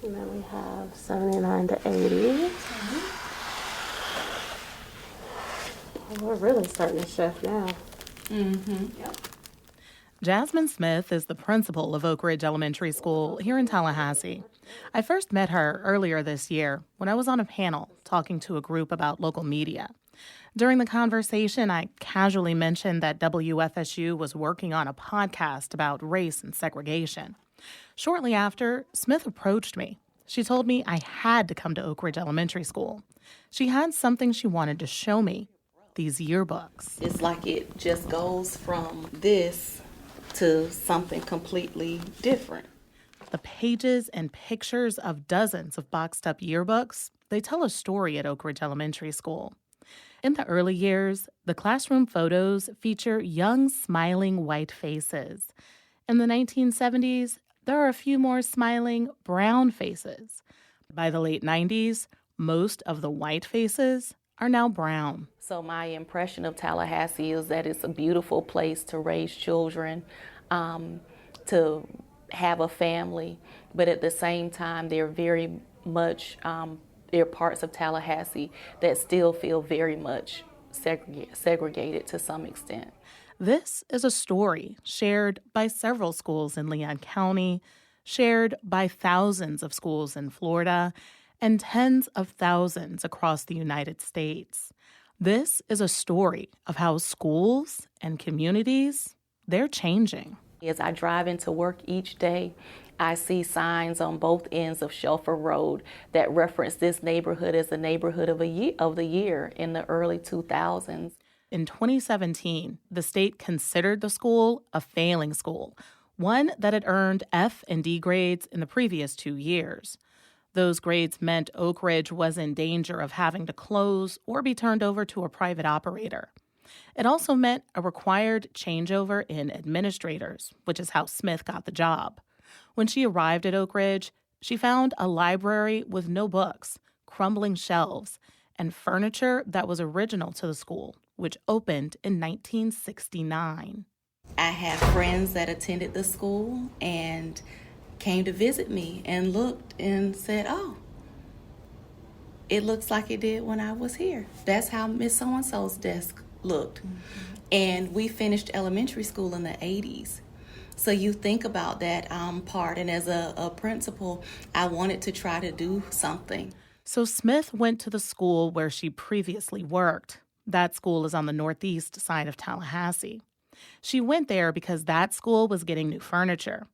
And then we have 79 to 80. We're really starting to shift now. Yep. Jasmine Smith is the principal of Oak Ridge Elementary School here in Tallahassee. I first met her earlier this year when I was on a panel talking to a group about local media. During the conversation, I casually mentioned that WFSU was working on a podcast about race and segregation. Shortly after, Smith approached me. She told me I had to come to Oak Ridge Elementary School. She had something she wanted to show me, these yearbooks. It's like it just goes from this to something completely different. The pages and pictures of dozens of boxed up yearbooks, they tell a story at Oak Ridge Elementary School. In the early years, the classroom photos feature young, smiling white faces. In the 1970s, there are a few more smiling brown faces. By the late 90s, most of the white faces are now brown. So my impression of Tallahassee is that it's a beautiful place to raise children, to have a family, but at the same time, there are very much, there are parts of Tallahassee that still feel very much segregated to some extent. This is a story shared by several schools in Leon County, shared by thousands of schools in Florida, and tens of thousands across the United States. This is a story of how schools and communities, they're changing. As I drive into work each day, I see signs on both ends of Shelfer Road that reference this neighborhood as the neighborhood of the year in the early 2000s. In 2017, the state considered the school a failing school, one that had earned F and D grades in the previous 2 years. Those grades meant Oak Ridge was in danger of having to close or be turned over to a private operator. It also meant a required changeover in administrators, which is how Smith got the job. When she arrived at Oak Ridge, she found a library with no books, crumbling shelves, and furniture that was original to the school, which opened in 1969. I have friends that attended the school and came to visit me and looked and said, oh, it looks like it did when I was here. That's how Miss So-and-so's desk looked. And we finished elementary school in the 80s. So you think about that part. And as a principal, I wanted to try to do something. So Smith went to the school where she previously worked. That school is on the northeast side of Tallahassee. She went there because that school was getting new furniture.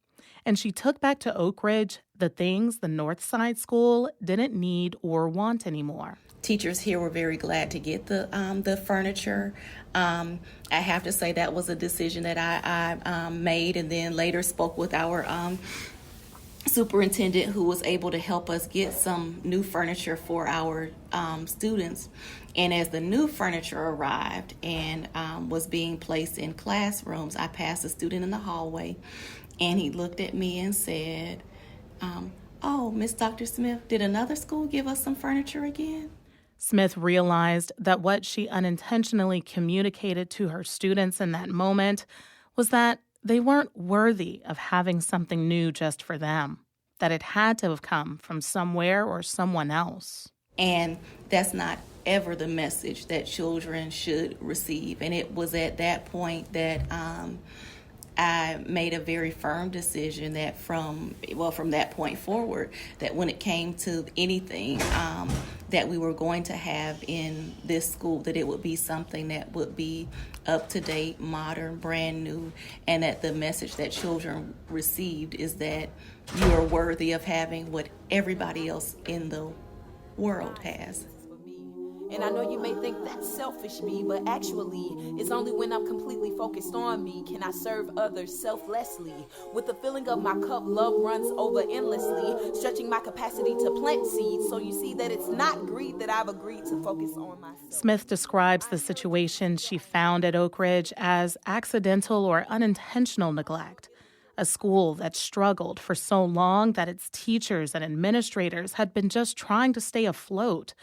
And she took back to Oak Ridge the things the North Side School didn't need or want anymore. Teachers here were very glad to get the furniture. I have to say that was a decision that I made, and then later spoke with our superintendent, who was able to help us get some new furniture for our students. And as the new furniture arrived and was being placed in classrooms, I passed a student in the hallway, and he looked at me and said, oh, Miss Dr. Smith, did another school give us some furniture again? Smith realized that what she unintentionally communicated to her students in that moment was that they weren't worthy of having something new just for them, that it had to have come from somewhere or someone else. And that's not ever the message that children should receive. And it was at that point that I made a very firm decision that from that point forward, that when it came to anything that we were going to have in this school, that it would be something that would be up to date, modern, brand new, and that the message that children received is that you are worthy of having what everybody else in the world has. And I know you may think that's selfish me, but actually, it's only when I'm completely focused on me can I serve others selflessly. With the filling of my cup, love runs over endlessly, stretching my capacity to plant seeds. So you see that it's not greed that I've agreed to focus on myself. Smith describes the situation she found at Oak Ridge as accidental or unintentional neglect. A school that struggled for so long that its teachers and administrators had been just trying to stay afloat.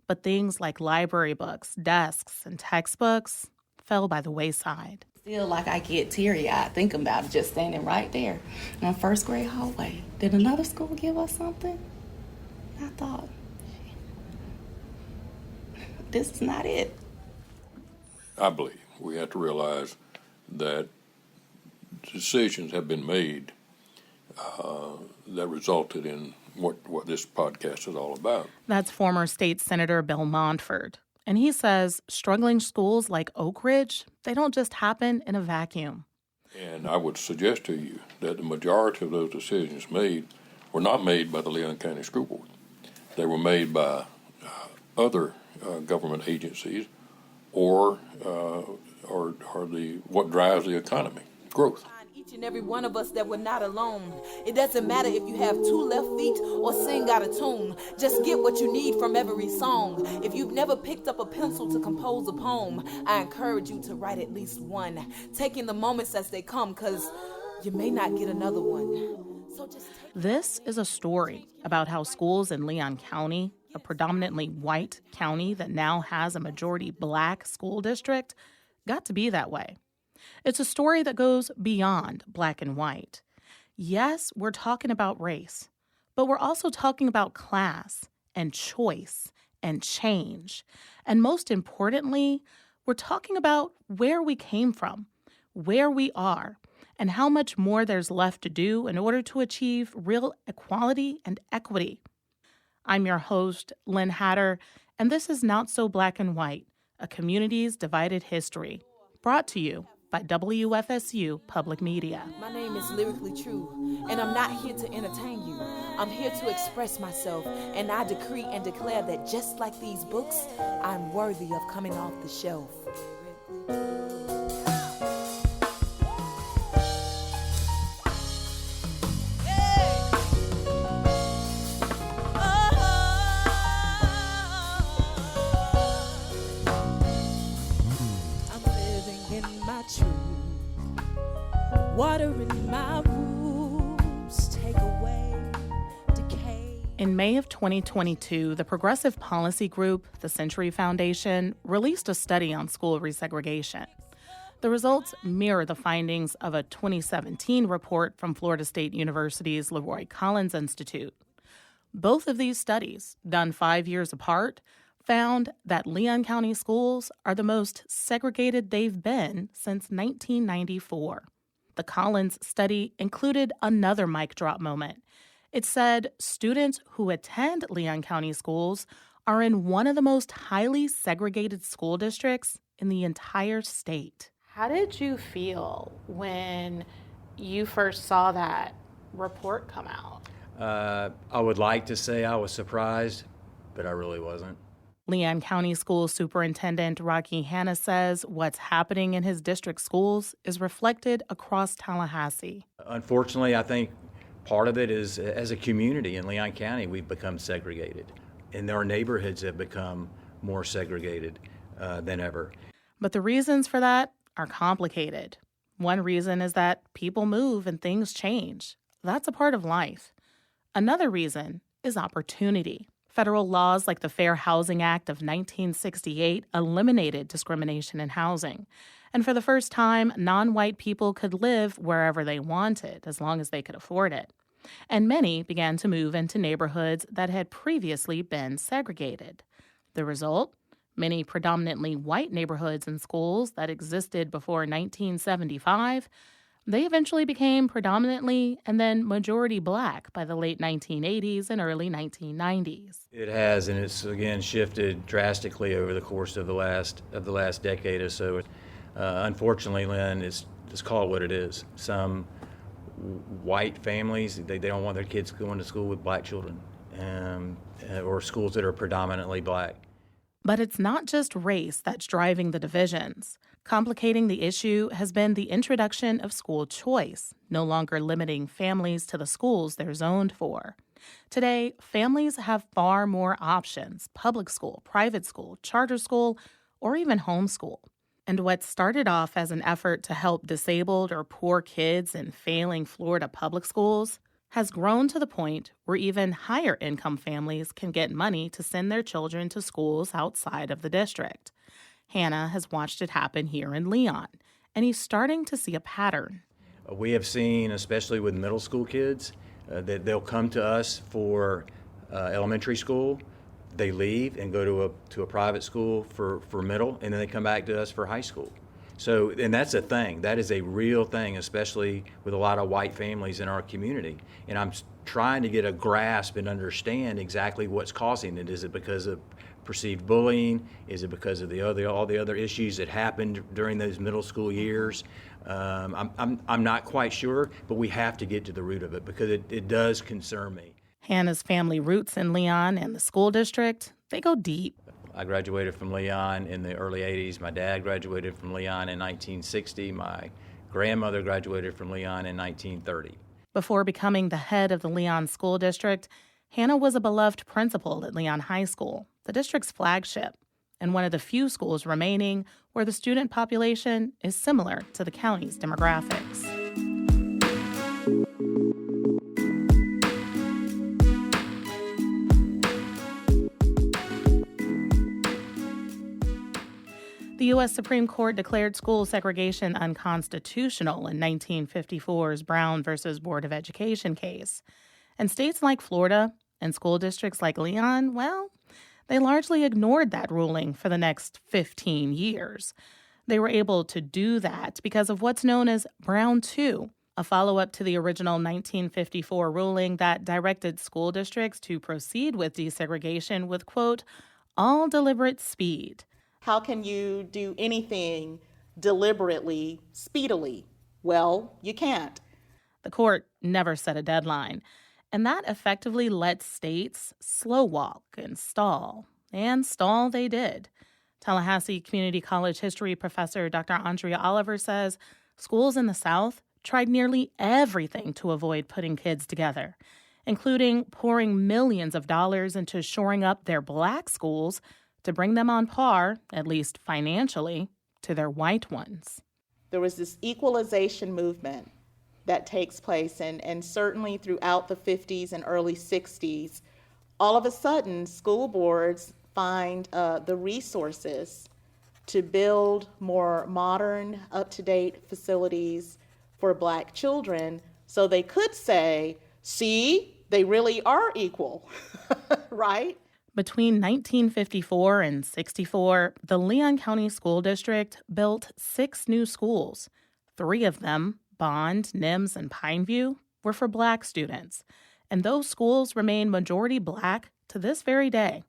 But things like library books, desks, and textbooks fell by the wayside. Feel like I get teary-eyed thinking about it, just standing right there in the first grade hallway. Did another school give us something? I thought, this is not it. I believe we have to realize that decisions have been made that resulted in what this podcast is all about. That's former state Senator Bill Montford. And he says struggling schools like Oak Ridge, they don't just happen in a vacuum. And I would suggest to you that the majority of those decisions made were not made by the Leon County School Board. They were made by other government agencies or what drives the economy, growth. Each and every one of us that we're not alone. It doesn't matter if you have 2 left feet or sing out of tune. Just get what you need from every song. If you've never picked up a pencil to compose a poem, I encourage you to write at least one. Taking the moments as they come, because you may not get another one. So just This is a story about how schools in Leon County, a predominantly white county that now has a majority black school district, got to be that way. It's a story that goes beyond black and white. Yes, we're talking about race, but we're also talking about class and choice and change. And most importantly, we're talking about where we came from, where we are, and how much more there's left to do in order to achieve real equality and equity. I'm your host, Lynn Hatter, and this is Not So Black and White, a community's divided history, brought to you by WFSU Public Media. My name is Lyrically True, and I'm not here to entertain you. I'm here to express myself, and I decree and declare that just like these books, I'm worthy of coming off the shelf. Water in my roots, take away decay. In May of 2022, the progressive policy group, the Century Foundation, released a study on school resegregation. The results mirror the findings of a 2017 report from Florida State University's Leroy Collins Institute. Both of these studies, done 5 years apart, found that Leon County schools are the most segregated they've been since 1994. The Collins study included another mic drop moment. It said students who attend Leon County schools are in one of the most highly segregated school districts in the entire state. How did you feel when you first saw that report come out? I would like to say I was surprised, but I really wasn't. Leon County School Superintendent Rocky Hanna says what's happening in his district schools is reflected across Tallahassee. Unfortunately, I think part of it is, as a community in Leon County, we've become segregated, and our neighborhoods have become more segregated than ever. But the reasons for that are complicated. One reason is that people move and things change. That's a part of life. Another reason is opportunity. Federal laws like the Fair Housing Act of 1968 eliminated discrimination in housing. And for the first time, non-white people could live wherever they wanted, as long as they could afford it. And many began to move into neighborhoods that had previously been segregated. The result? Many predominantly white neighborhoods and schools that existed before 1975, they eventually became predominantly and then majority black by the late 1980s and early 1990s. It has, and it's again shifted drastically over the course of the last decade or so. Unfortunately, Lynn, let's call it what it is. Some white families, they don't want their kids going to school with black children, or schools that are predominantly black. But it's not just race that's driving the divisions. Complicating the issue has been the introduction of school choice, no longer limiting families to the schools they're zoned for. Today, families have far more options: public school, private school, charter school, or even homeschool. And what started off as an effort to help disabled or poor kids in failing Florida public schools has grown to the point where even higher income families can get money to send their children to schools outside of the district. Hannah has watched it happen here in Leon, and he's starting to see a pattern. We have seen, especially with middle school kids, that they'll come to us for elementary school, they leave and go to a private school for middle, and then they come back to us for high school. So, and that's a thing. That is a real thing, especially with a lot of white families in our community. And I'm trying to get a grasp and understand exactly what's causing it. Is it because of perceived bullying? Is it because of all the other issues that happened during those middle school years? I'm not quite sure, but we have to get to the root of it because it does concern me. Hannah's family roots in Leon and the school district, they go deep. I graduated from Leon in the early 80s. My dad graduated from Leon in 1960. My grandmother graduated from Leon in 1930. Before becoming the head of the Leon School District, Hannah was a beloved principal at Leon High School, the district's flagship, and one of the few schools remaining where the student population is similar to the county's demographics. The U.S. Supreme Court declared school segregation unconstitutional in 1954's Brown versus Board of Education case. And states like Florida and school districts like Leon, well, they largely ignored that ruling for the next 15 years. They were able to do that because of what's known as Brown 2, a follow-up to the original 1954 ruling that directed school districts to proceed with desegregation with, quote, all deliberate speed. How can you do anything deliberately, speedily? Well, you can't. The court never set a deadline, and that effectively let states slow walk and stall. And stall they did. Tallahassee Community College history professor Dr. Andrea Oliver says schools in the South tried nearly everything to avoid putting kids together, including pouring millions of dollars into shoring up their black schools to bring them on par, at least financially, to their white ones. There was this equalization movement that takes place, and certainly throughout the 50s and early 60s, all of a sudden, school boards find the resources to build more modern, up-to-date facilities for black children, so they could say, see, they really are equal, right? Between 1954 and 64, the Leon County School District built 6 new schools. 3 of them, Bond, Nims, and Pineview, were for black students. And those schools remain majority black to this very day.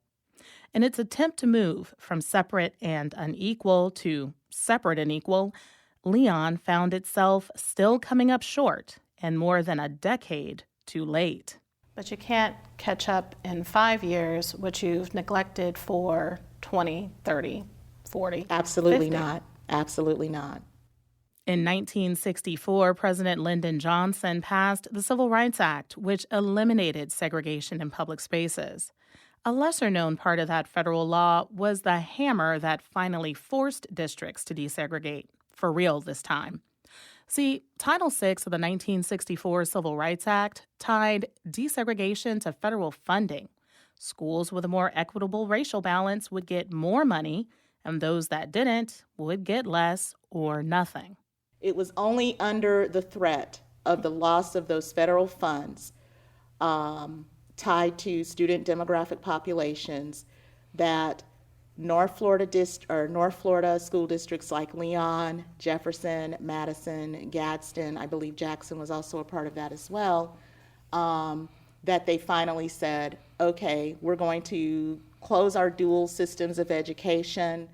In its attempt to move from separate and unequal to separate and equal, Leon found itself still coming up short and more than a decade too late. But you can't catch up in 5 years what you've neglected for 20, 30, 40. Absolutely 50. not. Absolutely not. In 1964, President Lyndon Johnson passed the Civil Rights Act, which eliminated segregation in public spaces. A lesser-known part of that federal law was the hammer that finally forced districts to desegregate, for real this time. See, Title VI of the 1964 Civil Rights Act tied desegregation to federal funding. Schools with a more equitable racial balance would get more money, and those that didn't would get less or nothing. It was only under the threat of the loss of those federal funds tied to student demographic populations that North Florida school districts like Leon, Jefferson, Madison, Gadsden, I believe Jackson was also a part of that as well, that they finally said, okay, we're going to close our dual systems of education.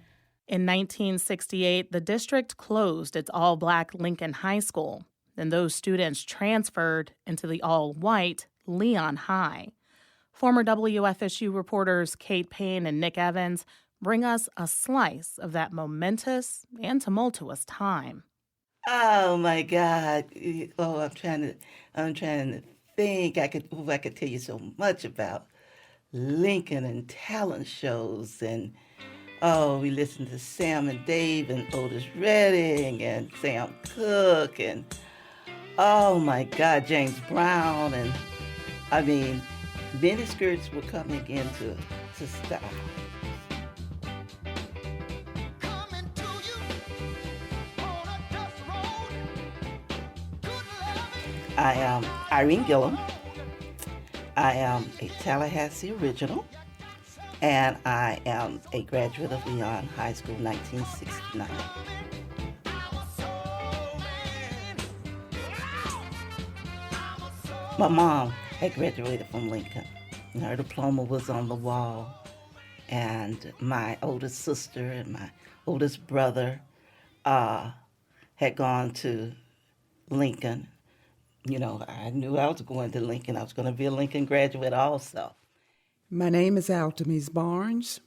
In 1968, the district closed its all-black Lincoln High School, and those students transferred into the all-white Leon High. Former WFSU reporters Kate Payne and Nick Evans bring us a slice of that momentous and tumultuous time. Oh my God! Oh, I'm trying to think. I could tell you so much about Lincoln and talent shows, and we listened to Sam and Dave and Otis Redding and Sam Cooke and oh my God, James Brown, and I mean, miniskirts were coming into style. I am Irene Gillum. I am a Tallahassee original, and I am a graduate of Leon High School 1969. My mom had graduated from Lincoln, and her diploma was on the wall. And my oldest sister and my oldest brother had gone to Lincoln. You know, I knew I was going to Lincoln. I was going to be a Lincoln graduate also. My name is Altamise Barnes,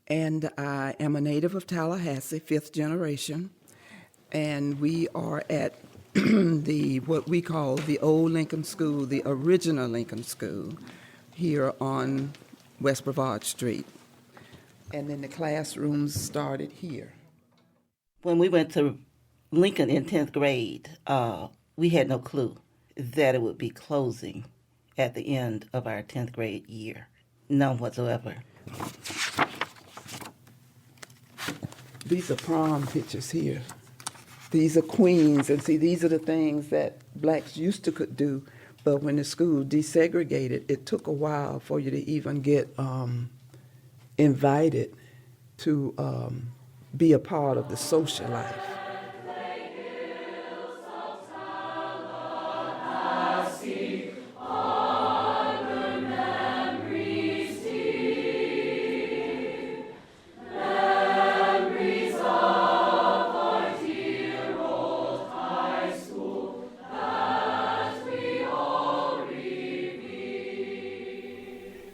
and I am a native of Tallahassee, fifth generation. And we are at what we call the old Lincoln School, the original Lincoln School, here on West Brevard Street. And then the classrooms started here. When we went to Lincoln in 10th grade, we had no clue that it would be closing at the end of our 10th grade year. None whatsoever. These are prom pictures here. These are queens, and see, these are the things that blacks used to could do, but when the school desegregated, it took a while for you to even get invited to be a part of the social life.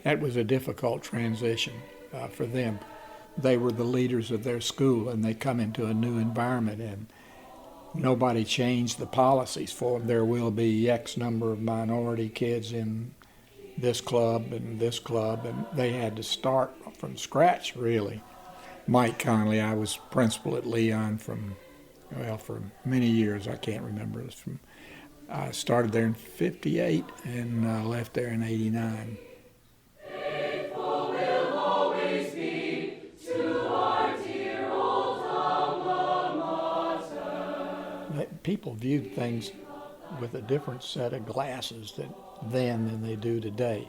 That was a difficult transition for them. They were the leaders of their school, and they come into a new environment, and nobody changed the policies for them. There will be X number of minority kids in this club, and they had to start from scratch, really. Mike Conley, I was principal at Leon for many years. I can't remember. I started there in '58 and left there in '89. People viewed things with a different set of glasses then than they do today.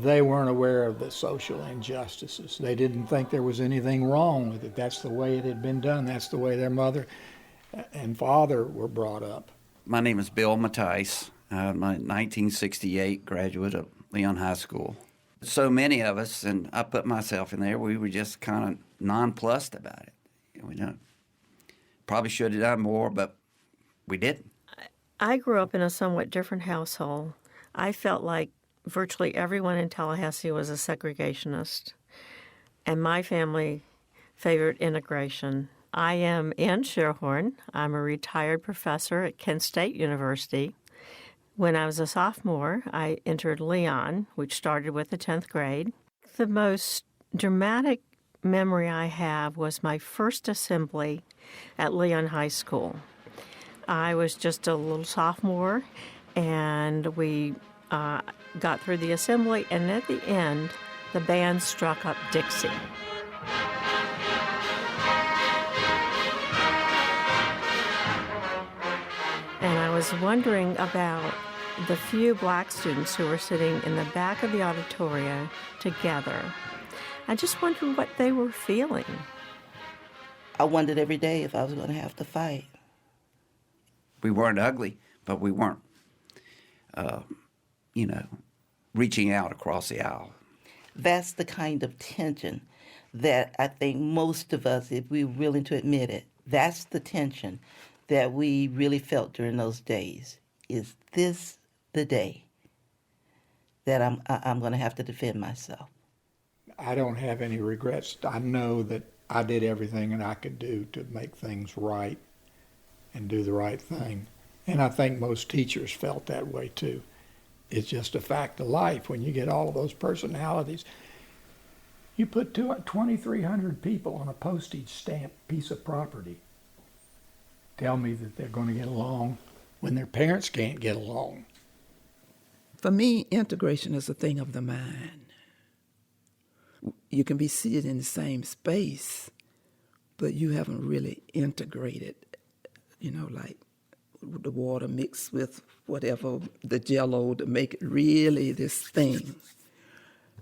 They weren't aware of the social injustices. They didn't think there was anything wrong with it. That's the way it had been done. That's the way their mother and father were brought up. My name is Bill Mattice. I'm a 1968 graduate of Leon High School. So many of us, and I put myself in there, we were just kind of nonplussed about it. We don't. Probably should have done more, but we didn't. I grew up in a somewhat different household. I felt like virtually everyone in Tallahassee was a segregationist, and my family favored integration. I am Ann Sherhorn. I'm a retired professor at Kent State University. When I was a sophomore, I entered Leon, which started with the 10th grade. The most dramatic memory I have was my first assembly at Leon High School. I was just a little sophomore, and we got through the assembly, and at the end, the band struck up Dixie. And I was wondering about the few black students who were sitting in the back of the auditorium together. I just wondered what they were feeling. I wondered every day if I was going to have to fight. We weren't ugly, but we weren't, reaching out across the aisle. That's the kind of tension that I think most of us, if we're willing to admit it, that's the tension that we really felt during those days. Is this the day that I'm going to have to defend myself? I don't have any regrets. I know that I did everything that I could do to make things right and do the right thing. And I think most teachers felt that way too. It's just a fact of life. When you get all of those personalities, you put 2,300 people on a postage stamp piece of property. Tell me that they're going to get along when their parents can't get along. For me, integration is a thing of the mind. You can be seated in the same space, but you haven't really integrated, like the water mixed with whatever, the Jell-O, to make it really this thing.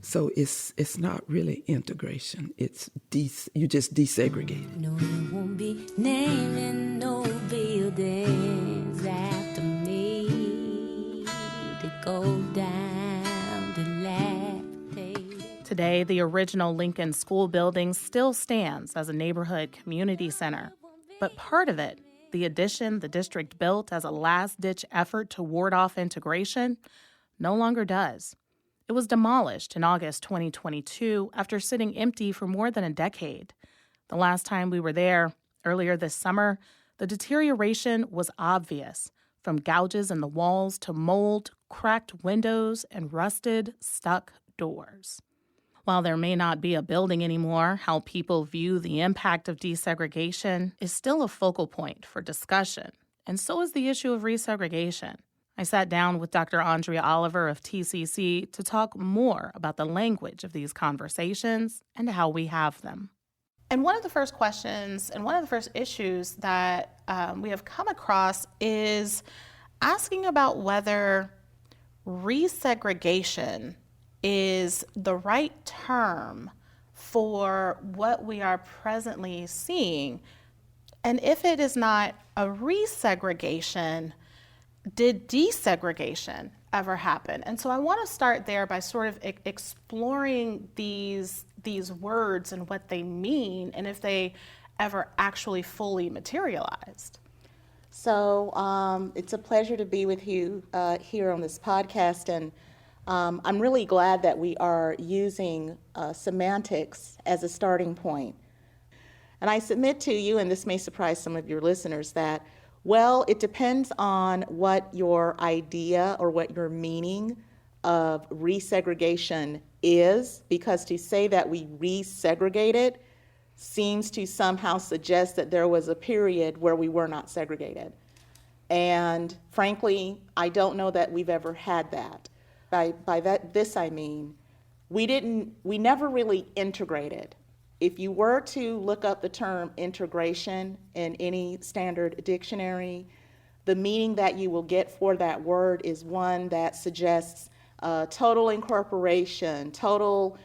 So it's not really integration. It's you just desegregate it. No, you won't be naming no buildings after me to go down dilapidated. Today, the original Lincoln School building still stands as a neighborhood community center. But part of it, the addition the district built as a last-ditch effort to ward off integration, no longer does. It was demolished in August 2022 after sitting empty for more than a decade. The last time we were there, earlier this summer, the deterioration was obvious, from gouges in the walls to mold, cracked windows, and rusted, stuck doors. While there may not be a building anymore, how people view the impact of desegregation is still a focal point for discussion, and so is the issue of resegregation. I sat down with Dr. Andrea Oliver of TCC to talk more about the language of these conversations and how we have them. And one of the first questions and one of the first issues that we have come across is asking about whether resegregation is the right term for what we are presently seeing. And if it is not a resegregation, did desegregation ever happen? And so I want to start there by sort of exploring these words and what they mean, and if they ever actually fully materialized. So it's a pleasure to be with you here on this podcast, and I'm really glad that we are using semantics as a starting point. And I submit to you, and this may surprise some of your listeners, that well, it depends on what your idea or what your meaning of resegregation is, because to say that we resegregated seems to somehow suggest that there was a period where we were not segregated. And frankly, I don't know that we've ever had that. By this I mean, we never really integrated. If you were to look up the term integration in any standard dictionary, the meaning that you will get for that word is one that suggests total incorporation, total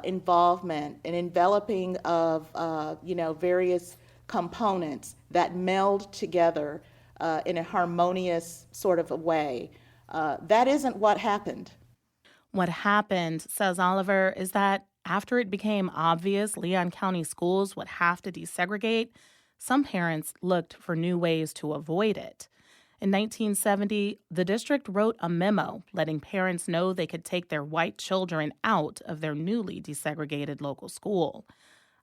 involvement, and enveloping of various components that meld together in a harmonious sort of a way. That isn't what happened. What happened, says Oliver, is that after it became obvious Leon County schools would have to desegregate, some parents looked for new ways to avoid it. In 1970, the district wrote a memo letting parents know they could take their white children out of their newly desegregated local school.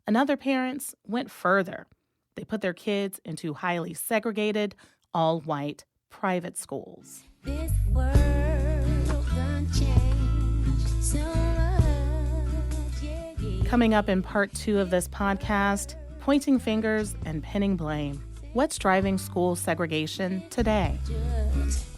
And other parents went further. They put their kids into highly segregated, all-white private schools. This world done changed so much, yeah. Coming up in part 2 of this podcast, pointing fingers and pinning blame. What's driving school segregation today? Just